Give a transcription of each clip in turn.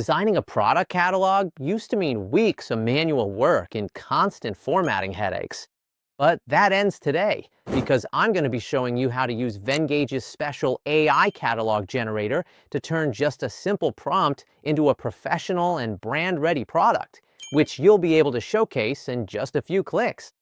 Designing a product catalog used to mean weeks of manual work and constant formatting headaches. But that ends today because I'm going to be showing you how to use Vengage's special AI catalog generator to turn just a simple prompt into a professional and brand-ready product, which you'll be able to showcase in just a few clicks.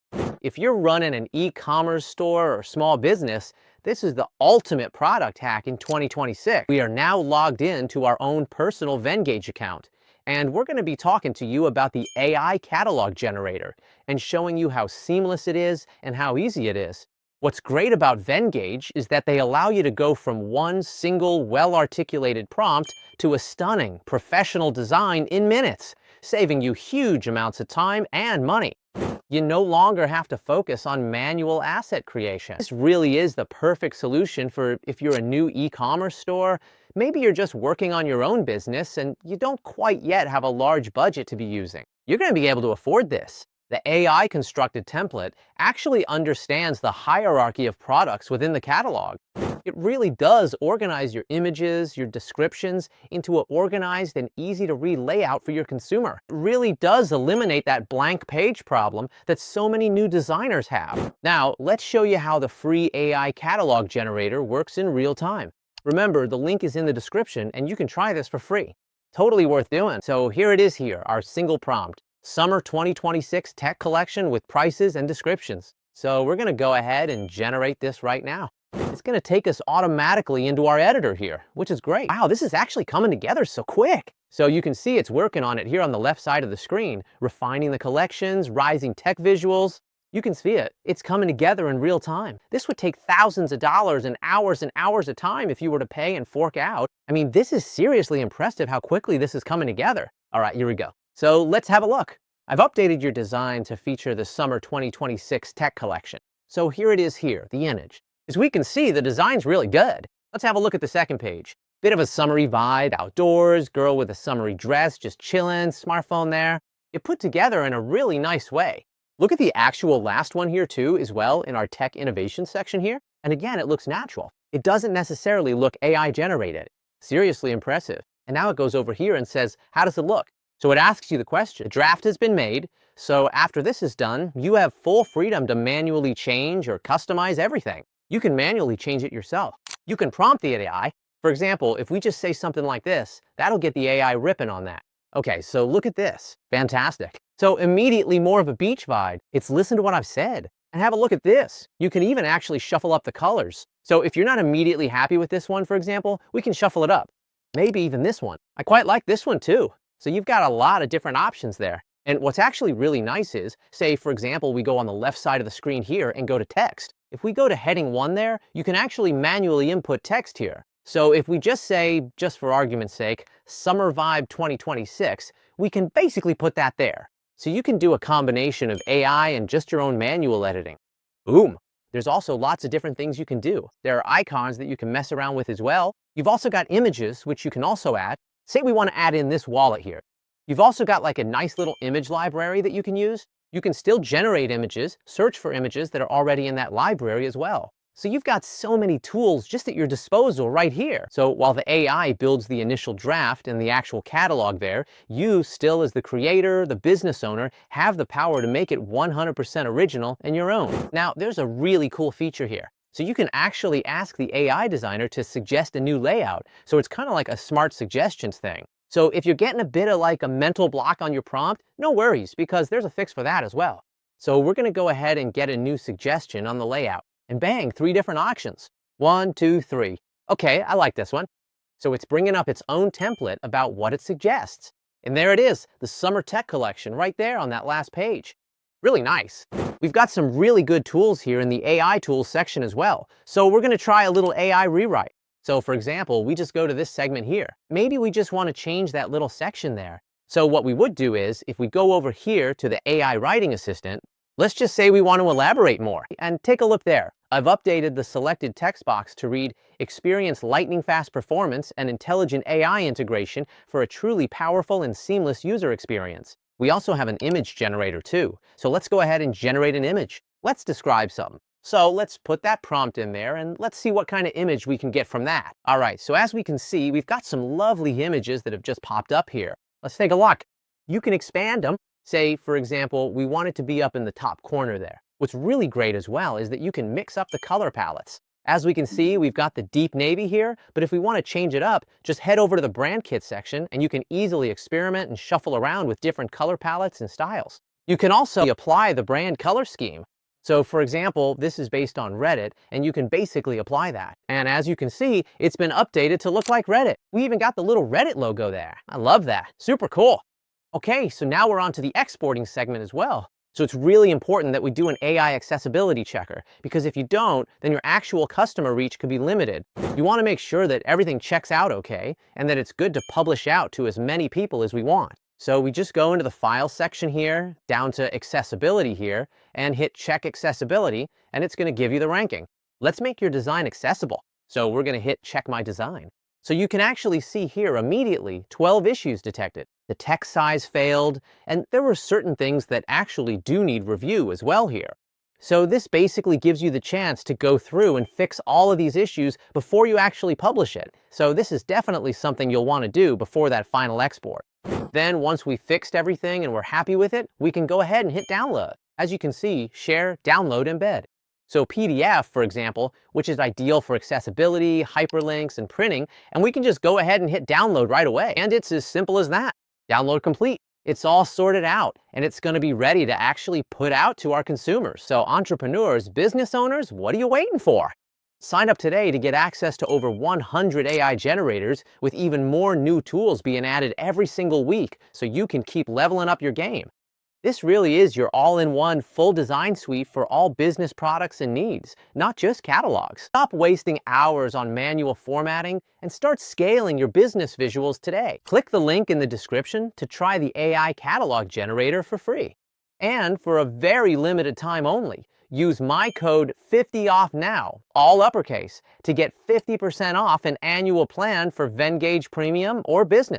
If you're running an e-commerce store or small business, this is the ultimate product hack in 2026. We are now logged in to our own personal Vengage account, and we're going to be talking to you about the AI catalog generator and showing you how seamless it is and how easy it is. What's great about Vengage is that they allow you to go from one single well-articulated prompt to a stunning professional design in minutes, saving you huge amounts of time and money. You no longer have to focus on manual asset creation. This really is the perfect solution for if you're a new e-commerce store. Maybe you're just working on your own business and you don't quite yet have a large budget to be using. You're going to be able to afford this. The AI constructed template actually understands the hierarchy of products within the catalog. It really does organize your images, your descriptions into an organized and easy to read layout for your consumer. It really does eliminate that blank page problem that so many new designers have. Now, let's show you how the free AI catalog generator works in real time. Remember, the link is in the description and you can try this for free. Totally worth doing. So here it is here, our single prompt. Summer 2026 tech collection with prices and descriptions. So we're going to go ahead and generate this right now. It's going to take us automatically into our editor here, which is great. Wow, this is actually coming together so quick. So you can see it's working on it here on the left side of the screen, refining the collections, rising tech visuals. You can see it. It's coming together in real time. This would take thousands of dollars and hours of time if you were to pay and fork out. I mean, this is seriously impressive how quickly this is coming together. All right, here we go. So let's have a look. I've updated your design to feature the Summer 2026 tech collection. So here it is here, the image. As we can see, the design's really good. Let's have a look at the second page. Bit of a summery vibe, outdoors, girl with a summery dress, just chilling, smartphone there. It put together in a really nice way. Look at the actual last one here too, as well, in our tech innovation section here. And again, it looks natural. It doesn't necessarily look AI generated. Seriously impressive. And now it goes over here and says, how does it look? So it asks you the question. The draft has been made, so after this is done, you have full freedom to manually change or customize everything. You can manually change it yourself. You can prompt the AI. For example, if we just say something like this, that'll get the AI ripping on that. Okay, so look at this. Fantastic. So immediately more of a beach vibe. It's listen to what I've said. And have a look at this. You can even actually shuffle up the colors. So if you're not immediately happy with this one, for example, we can shuffle it up. Maybe even this one. I quite like this one too. So you've got a lot of different options there. And what's actually really nice is, say, for example, we go on the left side of the screen here and go to text. If we go to heading 1 there, you can actually manually input text here. So if we just say, just for argument's sake, Summer Vibe 2026, we can basically put that there. So you can do a combination of AI and just your own manual editing. Boom. There's also lots of different things you can do. There are icons that you can mess around with as well. You've also got images, which you can also add. Say we want to add in this wallet here. You've also got like a nice little image library that you can use. You can still generate images, search for images that are already in that library as well. So you've got so many tools just at your disposal right here. So while the AI builds the initial draft and the actual catalog there, you still as the creator, the business owner, have the power to make it 100% original and your own. Now, there's a really cool feature here. So you can actually ask the AI designer to suggest a new layout. So it's kind of like a smart suggestions thing. So if you're getting a bit of like a mental block on your prompt, no worries, because there's a fix for that as well. So we're going to go ahead and get a new suggestion on the layout. And bang, 3 different options. 1, 2, 3. Okay, I like this one. So it's bringing up its own template about what it suggests. And there it is, the Summer Tech Collection right there on that last page. Really nice. We've got some really good tools here in the AI tools section as well. So we're going to try a little AI rewrite. So for example, we just go to this segment here. Maybe we just want to change that little section there. So what we would do is, if we go over here to the AI writing assistant, let's just say we want to elaborate more. And take a look there. I've updated the selected text box to read, experience lightning fast performance and intelligent AI integration for a truly powerful and seamless user experience. We also have an image generator too. So let's go ahead and generate an image. Let's describe something. So let's put that prompt in there and let's see what kind of image we can get from that. All right, so as we can see, we've got some lovely images that have just popped up here. Let's take a look. You can expand them. Say, for example, we want it to be up in the top corner there. What's really great as well is that you can mix up the color palettes. As we can see, we've got the deep navy here, but if we want to change it up, just head over to the brand kit section and you can easily experiment and shuffle around with different color palettes and styles. You can also apply the brand color scheme. So for example, this is based on Reddit, and you can basically apply that. And as you can see, it's been updated to look like Reddit. We even got the little Reddit logo there. I love that. Super cool. Okay, so now we're on to the exporting segment as well. So it's really important that we do an AI accessibility checker, because if you don't, then your actual customer reach could be limited. You want to make sure that everything checks out okay, and that it's good to publish out to as many people as we want. So we just go into the file section here, down to accessibility here, and hit check accessibility, and it's going to give you the ranking. Let's make your design accessible. So we're going to hit check my design. So you can actually see here immediately 12 issues detected. The text size failed, and there were certain things that actually do need review as well here. So this basically gives you the chance to go through and fix all of these issues before you actually publish it. So this is definitely something you'll want to do before that final export. Then once we fixed everything and we're happy with it, we can go ahead and hit download. As you can see, share, download, embed. So PDF, for example, which is ideal for accessibility, hyperlinks, and printing, and we can just go ahead and hit download right away. And it's as simple as that. Download complete. It's all sorted out, and it's going to be ready to actually put out to our consumers. So entrepreneurs, business owners, what are you waiting for? Sign up today to get access to over 100 AI generators, with even more new tools being added every single week, so you can keep leveling up your game. This really is your all-in-one full design suite for all business products and needs, not just catalogs. Stop wasting hours on manual formatting and start scaling your business visuals today. Click the link in the description to try the AI catalog generator for free. And for a very limited time only, use my code 50OFF-NOW, all uppercase, to get 50% off an annual plan for Venngage Premium or Business.